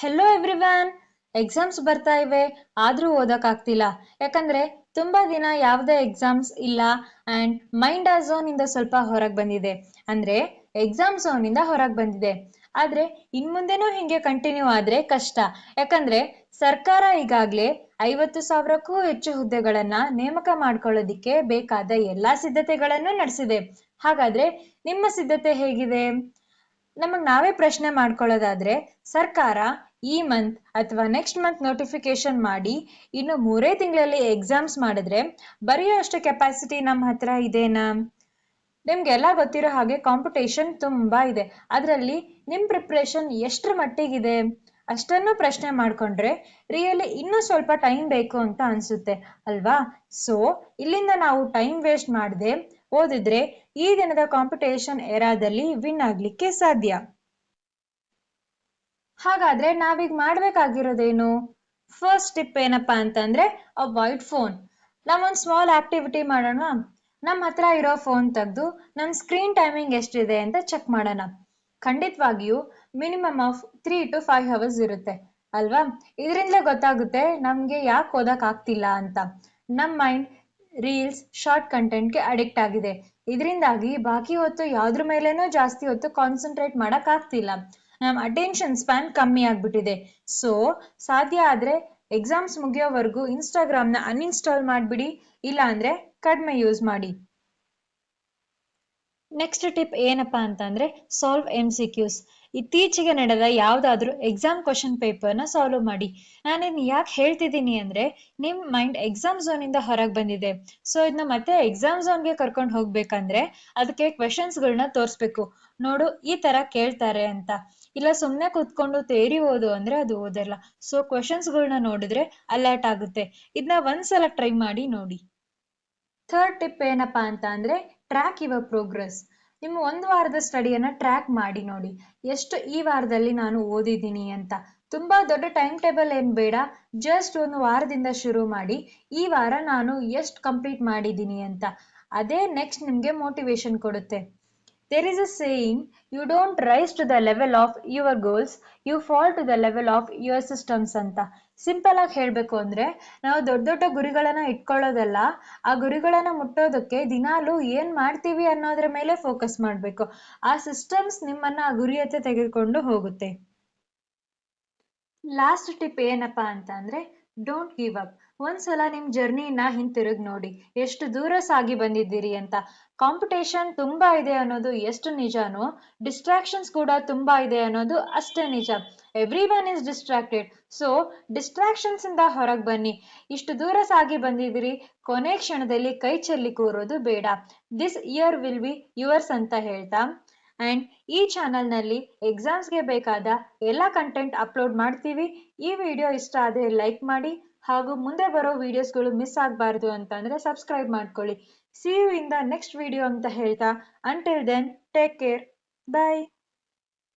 Hello everyone. Exams ಬರ್ತಾ ಇವೆ, ಆದರೂ ಓದೋಕ್ಕಾಗ್ತಿಲ್ಲ. ಯಾಕಂದ್ರೆ ತುಂಬಾ ದಿನ ಯಾವುದೇ ಎಕ್ಸಾಮ್ಸ್ ಇಲ್ಲ ಆ್ಯಂಡ್ ಮೈಂಡ್ ಆ ಝೋನಿಂದ ಸ್ವಲ್ಪ ಹೊರಗೆ ಬಂದಿದೆ. ಅಂದ್ರೆ ಎಕ್ಸಾಮ್ ಝೋನಿಂದ ಹೊರಗೆ ಬಂದಿದೆ. ಆದ್ರೆ ಇನ್ಮುಂದೆನೂ ಹಿಂಗೆ ಕಂಟಿನ್ಯೂ ಆದ್ರೆ ಕಷ್ಟ. ಯಾಕಂದ್ರೆ ಸರ್ಕಾರ ಈಗಾಗಲೇ 50,000ಕ್ಕೂ ಹೆಚ್ಚು ಹುದ್ದೆಗಳನ್ನ ನೇಮಕ ಮಾಡ್ಕೊಳ್ಳೋದಿಕ್ಕೆ ಬೇಕಾದ ಎಲ್ಲಾ ಸಿದ್ಧತೆಗಳನ್ನು ನಡೆಸಿದೆ. ಹಾಗಾದ್ರೆ ನಿಮ್ಮ ಸಿದ್ಧತೆ ಹೇಗಿದೆ? ನಮಗ್ ನಾವೇ ಪ್ರಶ್ನೆ ಮಾಡ್ಕೊಳ್ಳೋದಾದ್ರೆ ಸರ್ಕಾರ ಈ ಮಂತ್ ಅಥವಾ ನೆಕ್ಸ್ಟ್ ಮಂತ್ ನೋಟಿಫಿಕೇಶನ್ ಮಾಡಿ ಇನ್ನು 3 ತಿಂಗಳಲ್ಲಿ ಎಕ್ಸಾಮ್ಸ್ ಮಾಡಿದ್ರೆ ಬರೆಯುವಷ್ಟು ಕೆಪಾಸಿಟಿ ನಮ್ಮ ಹತ್ರ ಇದೆನಾ? ನಿಮ್ಗೆಲ್ಲ ಗೊತ್ತಿರೋ ಹಾಗೆ ಕಾಂಪಿಟೇಷನ್ ತುಂಬಾ ಇದೆ. ಅದರಲ್ಲಿ ನಿಮ್ ಪ್ರಿಪ್ರೇಷನ್ ಎಷ್ಟರ ಮಟ್ಟಿಗಿದೆ ಅಷ್ಟನ್ನು ಪ್ರಶ್ನೆ ಮಾಡ್ಕೊಂಡ್ರೆ ರಿಯಲಿ ಇನ್ನೂ ಸ್ವಲ್ಪ ಟೈಮ್ ಬೇಕು ಅಂತ ಅನ್ಸುತ್ತೆ ಅಲ್ವಾ? ಸೊ ಇಲ್ಲಿಂದ ನಾವು ಟೈಮ್ ವೇಸ್ಟ್ ಮಾಡದೆ ಓದಿದ್ರೆ ಈ ದಿನದ ಕಾಂಪಿಟೇಷನ್ ಎರಾದಲ್ಲಿ ವಿನ್ ಆಗ್ಲಿಕ್ಕೆ ಸಾಧ್ಯ. ಹಾಗಾದ್ರೆ ನಾವೀಗ ಮಾಡ್ಬೇಕಾಗಿರೋದೇನು? ಫಸ್ಟ್ ಟಿಪ್ ಏನಪ್ಪಾ ಅಂತಂದ್ರೆ ಅವಾಯ್ಡ್ ಫೋನ್. ನಾವೊಂದು ಸ್ಮಾಲ್ ಆಕ್ಟಿವಿಟಿ ಮಾಡೋಣ. ನಮ್ಮ ಹತ್ರ ಇರೋ ಫೋನ್ ತೆಗೆದು ನಮ್ಮ ಸ್ಕ್ರೀನ್ ಟೈಮಿಂಗ್ ಎಷ್ಟಿದೆ ಅಂತ ಚೆಕ್ ಮಾಡೋಣ. ಖಂಡಿತವಾಗಿಯೂ ಮಿನಿಮಮ್ ಆಫ್ 3 to 5 ಅವರ್ಸ್ ಇರುತ್ತೆ ಅಲ್ವಾ? ಇದರಿಂದಲೇ ಗೊತ್ತಾಗುತ್ತೆ ನಮ್ಗೆ ಯಾಕೆ ಓದಕ್ ಆಗ್ತಿಲ್ಲ ಅಂತ. ನಮ್ಮ ಮೈಂಡ್ ರೀಲ್ಸ್ ಶಾರ್ಟ್ ಕಂಟೆಂಟ್ಗೆ ಅಡಿಕ್ಟ್ ಆಗಿದೆ. ಇದರಿಂದಾಗಿ ಬಾಕಿ ಹೊತ್ತು ಯಾವ್ದ್ರ ಮೇಲೇನೂ ಜಾಸ್ತಿ ಹೊತ್ತು ಕಾನ್ಸಂಟ್ರೇಟ್ ಮಾಡಕ್ ಆಗ್ತಿಲ್ಲ. ನಮ್ಮ ಅಟೆನ್ಷನ್ ಸ್ಪ್ಯಾನ್ ಕಮ್ಮಿ ಆಗ್ಬಿಟ್ಟಿದೆ. ಸೊ ಸಾಧ್ಯ ಆದ್ರೆ ಎಕ್ಸಾಮ್ಸ್ ಮುಗಿಯೋವರೆಗೂ ಇನ್ಸ್ಟಾಗ್ರಾಮ್ನ ಅನ್ಇನ್ಸ್ಟಾಲ್ ಮಾಡಿಬಿಡಿ, ಇಲ್ಲ ಅಂದ್ರೆ ಕಡಿಮೆ ಯೂಸ್ ಮಾಡಿ. ನೆಕ್ಸ್ಟ್ ಟಿಪ್ ಏನಪ್ಪಾ ಅಂತಂದ್ರೆ ಸಾಲ್ವ್ MCQs. ಇತ್ತೀಚೆಗೆ ನಡೆದ ಯಾವ್ದಾದ್ರು ಎಕ್ಸಾಮ್ ಕ್ವಶನ್ ಪೇಪರ್ನ ಸಾಲ್ವ್ ಮಾಡಿ. ನಾನಿನ್ ಯಾಕೆ ಹೇಳ್ತಿದ್ದೀನಿ ಅಂದ್ರೆ ನಿಮ್ ಮೈಂಡ್ ಎಕ್ಸಾಮ್ ಝೋನಿಂದ ಹೊರಗೆ ಬಂದಿದೆ. ಸೊ ಇದನ್ನ ಮತ್ತೆ ಎಕ್ಸಾಮ್ ಝೋನ್ಗೆ ಕರ್ಕೊಂಡು ಹೋಗ್ಬೇಕಂದ್ರೆ ಅದಕ್ಕೆ ಕ್ವೆಶನ್ಸ್ಗಳನ್ನ ತೋರಿಸ್ಬೇಕು. ನೋಡು ಈ ತರ ಕೇಳ್ತಾರೆ ಅಂತ. ಇಲ್ಲ ಸುಮ್ಮನೆ ಕೂತ್ಕೊಂಡು ತೇರಿ ಓದು ಅಂದ್ರೆ ಅದು ಓದಲ್ಲ. ಸೊ ಕ್ವೆಶನ್ಸ್ಗಳನ್ನ ನೋಡಿದ್ರೆ ಅಲರ್ಟ್ ಆಗುತ್ತೆ. ಇದನ್ನ ಒಂದ್ಸಲ ಟ್ರೈ ಮಾಡಿ ನೋಡಿ. ಥರ್ಡ್ ಟಿಪ್ ಏನಪ್ಪಾ ಅಂತ ಅಂದ್ರೆ ಟ್ರ್ಯಾಕ್ ಯುವರ್ ಪ್ರೋಗ್ರೆಸ್. ನಿಮ್ಮ 1 ವಾರದ ಸ್ಟಡಿಯನ್ನ ಟ್ರ್ಯಾಕ್ ಮಾಡಿ ನೋಡಿ. ಎಷ್ಟು ಈ ವಾರದಲ್ಲಿ ನಾನು ಓದಿದ್ದೀನಿ ಅಂತ. ತುಂಬಾ ದೊಡ್ಡ ಟೈಮ್ ಟೇಬಲ್ ಏನ್ ಬೇಡ. ಜಸ್ಟ್ 1 ವಾರದಿಂದ ಶುರು ಮಾಡಿ ಈ ವಾರ ನಾನು ಎಷ್ಟು ಕಂಪ್ಲೀಟ್ ಮಾಡಿದ್ದೀನಿ ಅಂತ. ಅದೇ ನೆಕ್ಸ್ಟ್ ನಿಮ್ಗೆ ಮೋಟಿವೇಶನ್ ಕೊಡುತ್ತೆ. There is a saying, you don't rise to the level of your goals, you fall to the level of your systems ಅಂತ. ಸಿಂಪಲ್ ಆಗಿ ಹೇಳ್ಬೇಕು ಅಂದ್ರೆ ನಾವು ದೊಡ್ಡ ದೊಡ್ಡ ಗುರಿಗಳನ್ನ ಇಟ್ಕೊಳ್ಳೋದಲ್ಲ, ಆ ಗುರಿಗಳನ್ನ ಮುಟ್ಟೋದಕ್ಕೆ ದಿನಾಲು ಏನ್ ಮಾಡ್ತೀವಿ ಅನ್ನೋದ್ರ ಮೇಲೆ ಫೋಕಸ್ ಮಾಡ್ಬೇಕು. ಆ ಸಿಸ್ಟಮ್ಸ್ ನಿಮ್ಮನ್ನ ಆ ಗುರಿಯತ್ತ ತೆಗೆದುಕೊಂಡು ಹೋಗುತ್ತೆ. ಲಾಸ್ಟ್ ಟಿಪ್ ಏನಪ್ಪಾ ಅಂತ ಅಂದ್ರೆ ಡೋಂಟ್ ಗಿವ್ ಅಪ್. ಒಂದ್ಸಲ ನಿಮ್ ಜರ್ನಿನ ಹಿಂತಿರುಗಿ ನೋಡಿ, ಎಷ್ಟು ದೂರ ಸಾಗಿ ಬಂದಿದ್ದೀರಿ ಅಂತ. ಕಾಂಪಿಟೇಷನ್ ತುಂಬಾ ಇದೆ ಅನ್ನೋದು ಎಷ್ಟು ನಿಜಾನೋ, ಡಿಸ್ಟ್ರಾಕ್ಷನ್ಸ್ ಕೂಡ ತುಂಬಾ ಇದೆ ಅನ್ನೋದು ಅಷ್ಟೇ ನಿಜ. Every one is distracted. So distractions ಇಂದ ಹೊರಗೆ ಬನ್ನಿ. ಇಷ್ಟು ದೂರ ಸಾಗಿ ಬಂದಿದ್ದೀರಿ, ಕೊನೆ ಕ್ಷಣದಲ್ಲಿ ಕೈ ಚೆಲ್ಲಿ ಕೂರೋದು ಬೇಡ. This year will be yours ಅಂತ ಹೇಳ್ತಾ ಅಂಡ್ ಈ ಚಾನಲ್ನಲ್ಲಿ ಎಕ್ಸಾಮ್ಸ್ಗೆ ಬೇಕಾದ ಎಲ್ಲ ಕಂಟೆಂಟ್ ಅಪ್ಲೋಡ್ ಮಾಡ್ತೀವಿ. ಈ ವಿಡಿಯೋ ಇಷ್ಟ ಆದರೆ ಲೈಕ್ ಮಾಡಿ, ಹಾಗೂ ಮುಂದೆ ಬರೋ ವಿಡಿಯೋಸ್ಗಳು ಮಿಸ್ ಆಗಬಾರ್ದು ಅಂತಂದ್ರೆ ಸಬ್ಸ್ಕ್ರೈಬ್ ಮಾಡ್ಕೊಳ್ಳಿ. See you in the next video ಅಂತ ಹೇಳ್ತಾ, ಅಂಟಿಲ್ ದೆನ್ ಟೇಕ್ ಕೇರ್, ಬಾಯ್.